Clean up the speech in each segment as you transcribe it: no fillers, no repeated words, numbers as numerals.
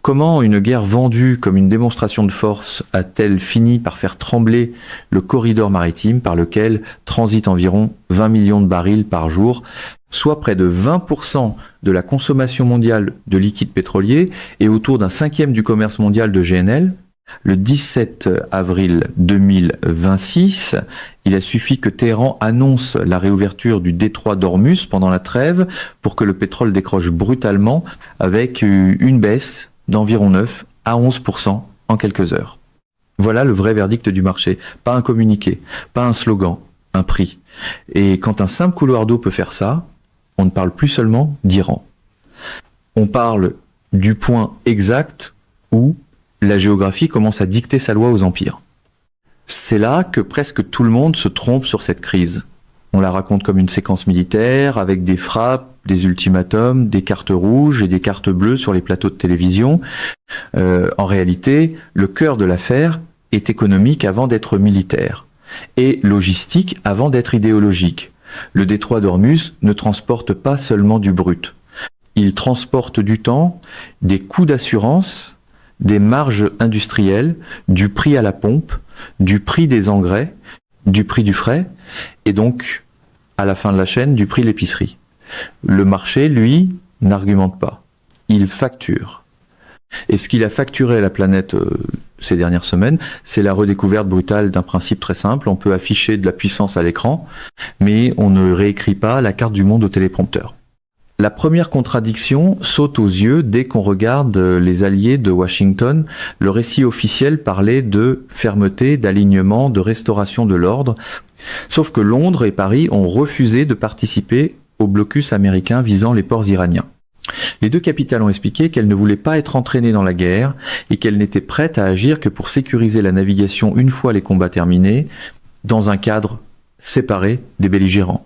Comment une guerre vendue comme une démonstration de force a-t-elle fini par faire trembler le corridor maritime par lequel transitent environ 20 millions de barils par jour, soit près de 20% de la consommation mondiale de liquide pétrolier et autour d'un cinquième du commerce mondial de GNL? Le 17 avril 2026, il a suffi que Téhéran annonce la réouverture du détroit d'Ormuz pendant la trêve pour que le pétrole décroche brutalement avec une baisse d'environ 9 à 11% en quelques heures. Voilà le vrai verdict du marché. Pas un communiqué, pas un slogan, un prix. Et quand un simple couloir d'eau peut faire ça, on ne parle plus seulement d'Iran. On parle du point exact où la géographie commence à dicter sa loi aux empires. C'est là que presque tout le monde se trompe sur cette crise. On la raconte comme une séquence militaire, avec des frappes, des ultimatums, des cartes rouges et des cartes bleues sur les plateaux de télévision. En réalité, le cœur de l'affaire est économique avant d'être militaire, et logistique avant d'être idéologique. Le détroit d'Ormuz ne transporte pas seulement du brut. Il transporte du temps, des coûts d'assurance, des marges industrielles, du prix à la pompe, du prix des engrais, du prix du fret, et donc, à la fin de la chaîne, du prix de l'épicerie. Le marché, lui, n'argumente pas. Il facture. Et ce qu'il a facturé à la planète ces dernières semaines, c'est la redécouverte brutale d'un principe très simple. On peut afficher de la puissance à l'écran, mais on ne réécrit pas la carte du monde au téléprompteur. La première contradiction saute aux yeux dès qu'on regarde les alliés de Washington. Le récit officiel parlait de fermeté, d'alignement, de restauration de l'ordre. Sauf que Londres et Paris ont refusé de participer au blocus américain visant les ports iraniens. Les deux capitales ont expliqué qu'elles ne voulaient pas être entraînées dans la guerre et qu'elles n'étaient prêtes à agir que pour sécuriser la navigation une fois les combats terminés, dans un cadre séparé des belligérants.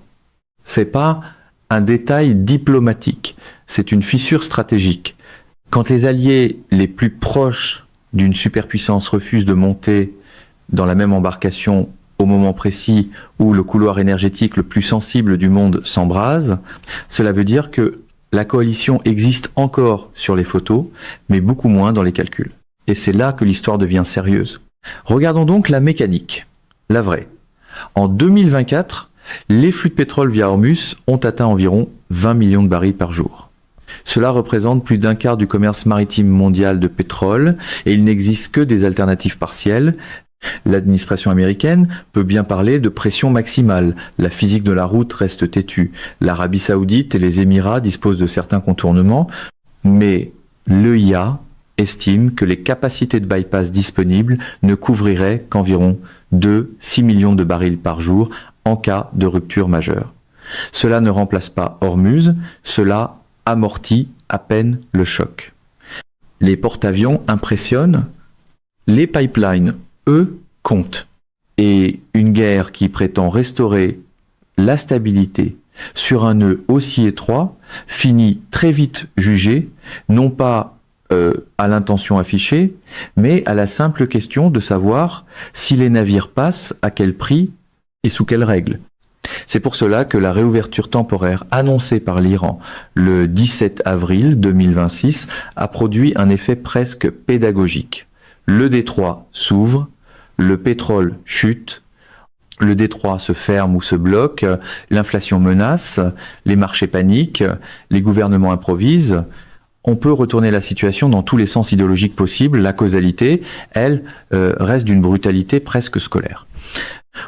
C'est pas un détail diplomatique, c'est une fissure stratégique. Quand les alliés les plus proches d'une superpuissance refusent de monter dans la même embarcation au moment précis où le couloir énergétique le plus sensible du monde s'embrase, cela veut dire que la coalition existe encore sur les photos, mais beaucoup moins dans les calculs. Et c'est là que l'histoire devient sérieuse. Regardons donc la mécanique, la vraie. En 2024, les flux de pétrole via Ormuz ont atteint environ 20 millions de barils par jour. Cela représente plus d'un quart du commerce maritime mondial de pétrole et il n'existe que des alternatives partielles. L'administration américaine peut bien parler de pression maximale. La physique de la route reste têtue. L'Arabie Saoudite et les Émirats disposent de certains contournements, mais l'EIA estime que les capacités de bypass disponibles ne couvriraient qu'environ 2-6 millions de barils par jour en cas de rupture majeure. Cela ne remplace pas Ormuz, cela amortit à peine le choc. Les porte-avions impressionnent, les pipelines, eux, comptent. Et une guerre qui prétend restaurer la stabilité sur un nœud aussi étroit finit très vite jugée, non pas à l'intention affichée, mais à la simple question de savoir si les navires passent, à quel prix et sous quelles règles. C'est pour cela que la réouverture temporaire annoncée par l'Iran le 17 avril 2026 a produit un effet presque pédagogique. Le détroit s'ouvre, le pétrole chute, le détroit se ferme ou se bloque, l'inflation menace, les marchés paniquent, les gouvernements improvisent. On peut retourner la situation dans tous les sens idéologiques possibles. La causalité, elle, reste d'une brutalité presque scolaire.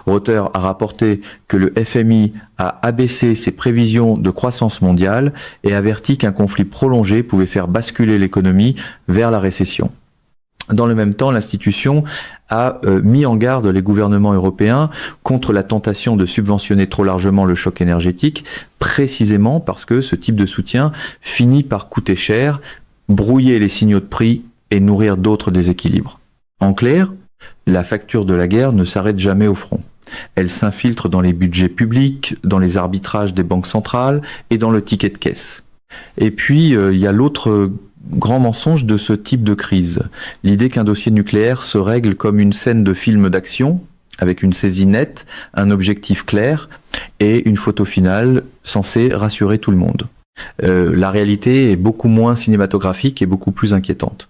Reuters a rapporté que le FMI a abaissé ses prévisions de croissance mondiale et averti qu'un conflit prolongé pouvait faire basculer l'économie vers la récession. Dans le même temps, l'institution a mis en garde les gouvernements européens contre la tentation de subventionner trop largement le choc énergétique, précisément parce que ce type de soutien finit par coûter cher, brouiller les signaux de prix et nourrir d'autres déséquilibres. En clair, la facture de la guerre ne s'arrête jamais au front. Elle s'infiltre dans les budgets publics, dans les arbitrages des banques centrales et dans le ticket de caisse. Et puis, il y a l'autre grand mensonge de ce type de crise. L'idée qu'un dossier nucléaire se règle comme une scène de film d'action, avec une saisie nette, un objectif clair et une photo finale censée rassurer tout le monde. La réalité est beaucoup moins cinématographique et beaucoup plus inquiétante.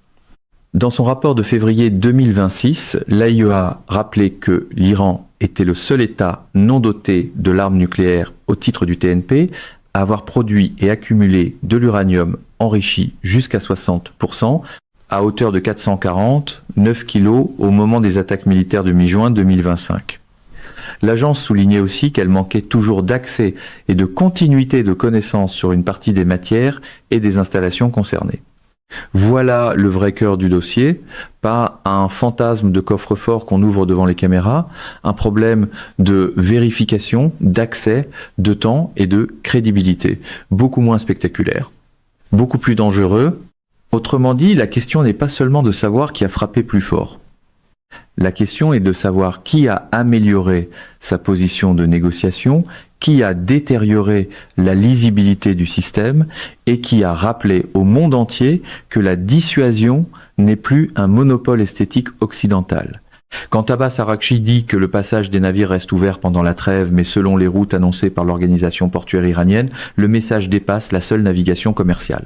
Dans son rapport de février 2026, l'AIEA rappelait que l'Iran était le seul État non doté de l'arme nucléaire au titre du TNP à avoir produit et accumulé de l'uranium enrichi jusqu'à 60%, à hauteur de 449 kilos au moment des attaques militaires de mi-juin 2025. L'agence soulignait aussi qu'elle manquait toujours d'accès et de continuité de connaissances sur une partie des matières et des installations concernées. Voilà le vrai cœur du dossier, pas un fantasme de coffre-fort qu'on ouvre devant les caméras, un problème de vérification, d'accès, de temps et de crédibilité, beaucoup moins spectaculaire, beaucoup plus dangereux. Autrement dit, la question n'est pas seulement de savoir qui a frappé plus fort. La question est de savoir qui a amélioré sa position de négociation, qui a détérioré la lisibilité du système et qui a rappelé au monde entier que la dissuasion n'est plus un monopole esthétique occidental. Quand Abbas Araghchi dit que le passage des navires reste ouvert pendant la trêve, mais selon les routes annoncées par l'organisation portuaire iranienne, le message dépasse la seule navigation commerciale.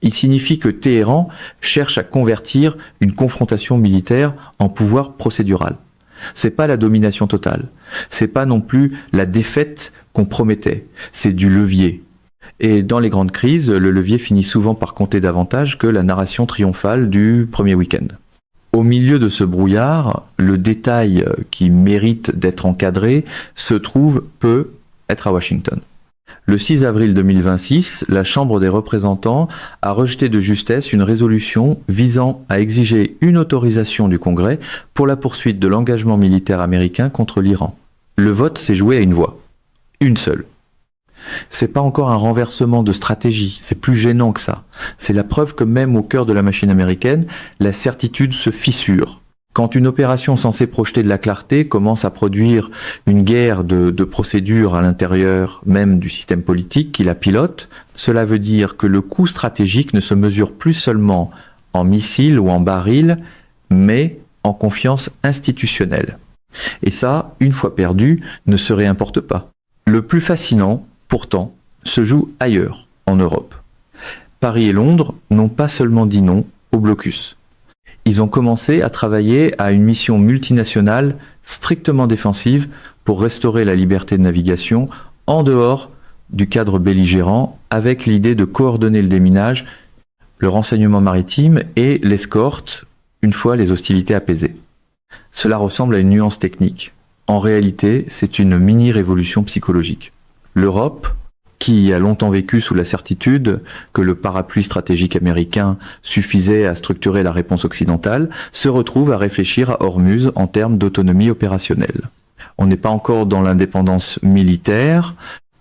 Il signifie que Téhéran cherche à convertir une confrontation militaire en pouvoir procédural. C'est pas la domination totale. C'est pas non plus la défaite qu'on promettait. C'est du levier. Et dans les grandes crises, le levier finit souvent par compter davantage que la narration triomphale du premier week-end. Au milieu de ce brouillard, le détail qui mérite d'être encadré peut être à Washington. Le 6 avril 2026, la Chambre des représentants a rejeté de justesse une résolution visant à exiger une autorisation du Congrès pour la poursuite de l'engagement militaire américain contre l'Iran. Le vote s'est joué à une voix. Une seule. C'est pas encore un renversement de stratégie, c'est plus gênant que ça. C'est la preuve que même au cœur de la machine américaine, la certitude se fissure. Quand une opération censée projeter de la clarté commence à produire une guerre de procédures à l'intérieur même du système politique qui la pilote, cela veut dire que le coût stratégique ne se mesure plus seulement en missiles ou en barils, mais en confiance institutionnelle. Et ça, une fois perdu, ne se réimporte pas. Le plus fascinant, pourtant, se joue ailleurs, en Europe. Paris et Londres n'ont pas seulement dit non au blocus. Ils ont commencé à travailler à une mission multinationale strictement défensive pour restaurer la liberté de navigation en dehors du cadre belligérant, avec l'idée de coordonner le déminage, le renseignement maritime et l'escorte une fois les hostilités apaisées. Cela ressemble à une nuance technique. En réalité, c'est une mini-révolution psychologique. L'Europe, qui a longtemps vécu sous la certitude que le parapluie stratégique américain suffisait à structurer la réponse occidentale, se retrouve à réfléchir à Ormuz en termes d'autonomie opérationnelle. On n'est pas encore dans l'indépendance militaire,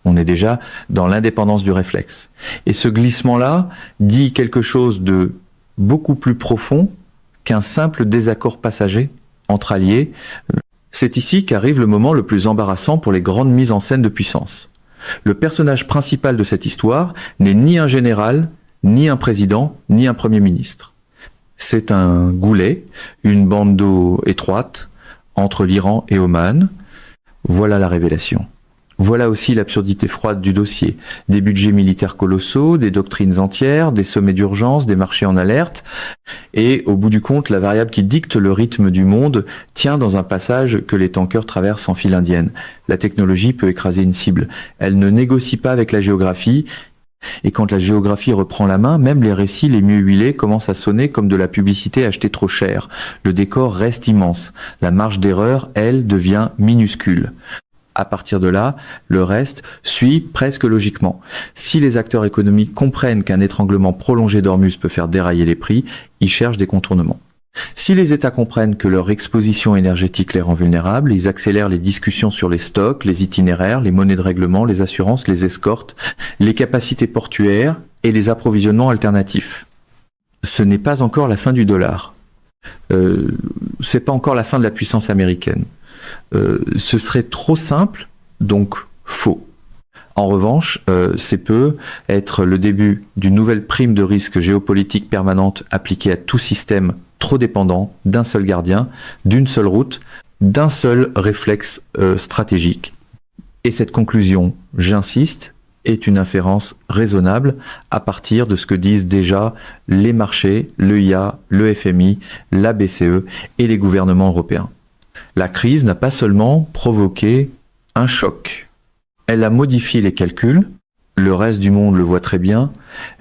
on est déjà dans l'indépendance du réflexe. Et ce glissement-là dit quelque chose de beaucoup plus profond qu'un simple désaccord passager entre alliés. C'est ici qu'arrive le moment le plus embarrassant pour les grandes mises en scène de puissance. Le personnage principal de cette histoire n'est ni un général, ni un président, ni un premier ministre. C'est un goulet, une bande d'eau étroite entre l'Iran et Oman. Voilà la révélation. Voilà aussi l'absurdité froide du dossier. Des budgets militaires colossaux, des doctrines entières, des sommets d'urgence, des marchés en alerte. Et au bout du compte, la variable qui dicte le rythme du monde tient dans un passage que les tankers traversent en file indienne. La technologie peut écraser une cible. Elle ne négocie pas avec la géographie. Et quand la géographie reprend la main, même les récits les mieux huilés commencent à sonner comme de la publicité achetée trop cher. Le décor reste immense. La marge d'erreur, elle, devient minuscule. À partir de là, le reste suit presque logiquement. Si les acteurs économiques comprennent qu'un étranglement prolongé d'Ormuz peut faire dérailler les prix, ils cherchent des contournements. Si les États comprennent que leur exposition énergétique les rend vulnérables, ils accélèrent les discussions sur les stocks, les itinéraires, les monnaies de règlement, les assurances, les escortes, les capacités portuaires et les approvisionnements alternatifs. Ce n'est pas encore la fin du dollar. C'est pas encore la fin de la puissance américaine. Ce serait trop simple, donc faux. En revanche, c'est peut être le début d'une nouvelle prime de risque géopolitique permanente appliquée à tout système trop dépendant d'un seul gardien, d'une seule route, d'un seul réflexe stratégique. Et cette conclusion, j'insiste, est une inférence raisonnable à partir de ce que disent déjà les marchés, l'EIA, le FMI, la BCE et les gouvernements européens. La crise n'a pas seulement provoqué un choc, elle a modifié les calculs, le reste du monde le voit très bien,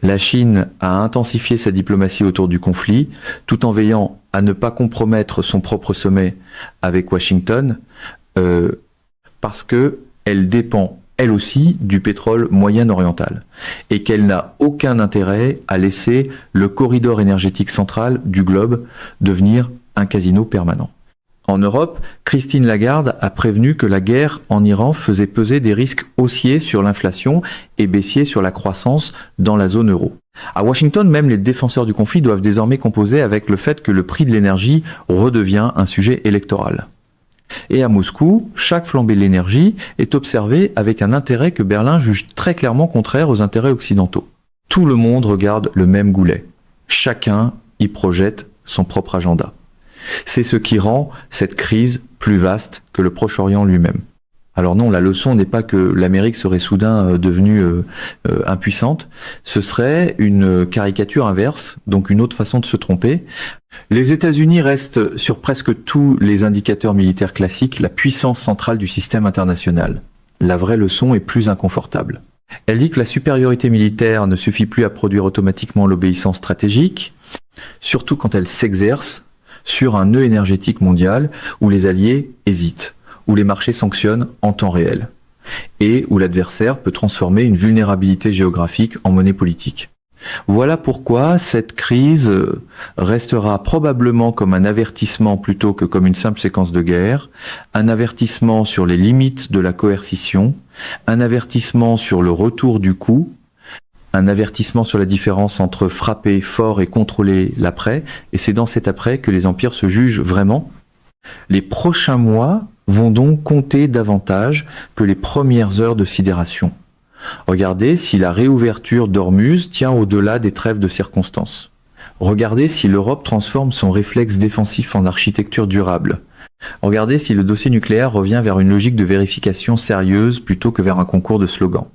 la Chine a intensifié sa diplomatie autour du conflit, tout en veillant à ne pas compromettre son propre sommet avec Washington, parce qu'elle dépend elle aussi du pétrole moyen-oriental et qu'elle n'a aucun intérêt à laisser le corridor énergétique central du globe devenir un casino permanent. En Europe, Christine Lagarde a prévenu que la guerre en Iran faisait peser des risques haussiers sur l'inflation et baissiers sur la croissance dans la zone euro. À Washington, même les défenseurs du conflit doivent désormais composer avec le fait que le prix de l'énergie redevient un sujet électoral. Et à Moscou, chaque flambée de l'énergie est observée avec un intérêt que Berlin juge très clairement contraire aux intérêts occidentaux. Tout le monde regarde le même goulet. Chacun y projette son propre agenda. C'est ce qui rend cette crise plus vaste que le Proche-Orient lui-même. Alors non, la leçon n'est pas que l'Amérique serait soudain devenue impuissante, ce serait une caricature inverse, donc une autre façon de se tromper. Les États-Unis restent sur presque tous les indicateurs militaires classiques la puissance centrale du système international. La vraie leçon est plus inconfortable. Elle dit que la supériorité militaire ne suffit plus à produire automatiquement l'obéissance stratégique, surtout quand elle s'exerce sur un nœud énergétique mondial où les alliés hésitent, où les marchés sanctionnent en temps réel, et où l'adversaire peut transformer une vulnérabilité géographique en monnaie politique. Voilà pourquoi cette crise restera probablement comme un avertissement plutôt que comme une simple séquence de guerre, un avertissement sur les limites de la coercition, un avertissement sur le retour du coup, un avertissement sur la différence entre frapper fort et contrôler l'après, et c'est dans cet après que les empires se jugent vraiment. Les prochains mois vont donc compter davantage que les premières heures de sidération. Regardez si la réouverture d'Ormuz tient au-delà des trêves de circonstances. Regardez si l'Europe transforme son réflexe défensif en architecture durable. Regardez si le dossier nucléaire revient vers une logique de vérification sérieuse plutôt que vers un concours de slogans.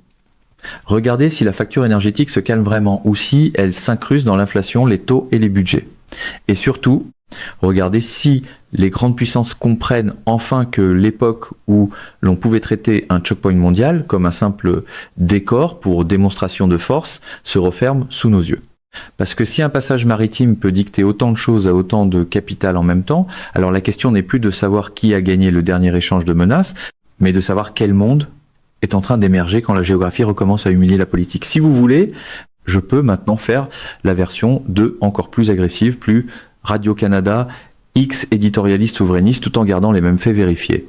Regardez si la facture énergétique se calme vraiment ou si elle s'incruste dans l'inflation, les taux et les budgets. Et surtout, regardez si les grandes puissances comprennent enfin que l'époque où l'on pouvait traiter un choke point mondial comme un simple décor pour démonstration de force se referme sous nos yeux. Parce que si un passage maritime peut dicter autant de choses à autant de capital en même temps, alors la question n'est plus de savoir qui a gagné le dernier échange de menaces, mais de savoir quel monde est en train d'émerger quand la géographie recommence à humilier la politique. Si vous voulez, je peux maintenant faire la version 2 encore plus agressive, plus Radio-Canada, X éditorialiste souverainiste, tout en gardant les mêmes faits vérifiés.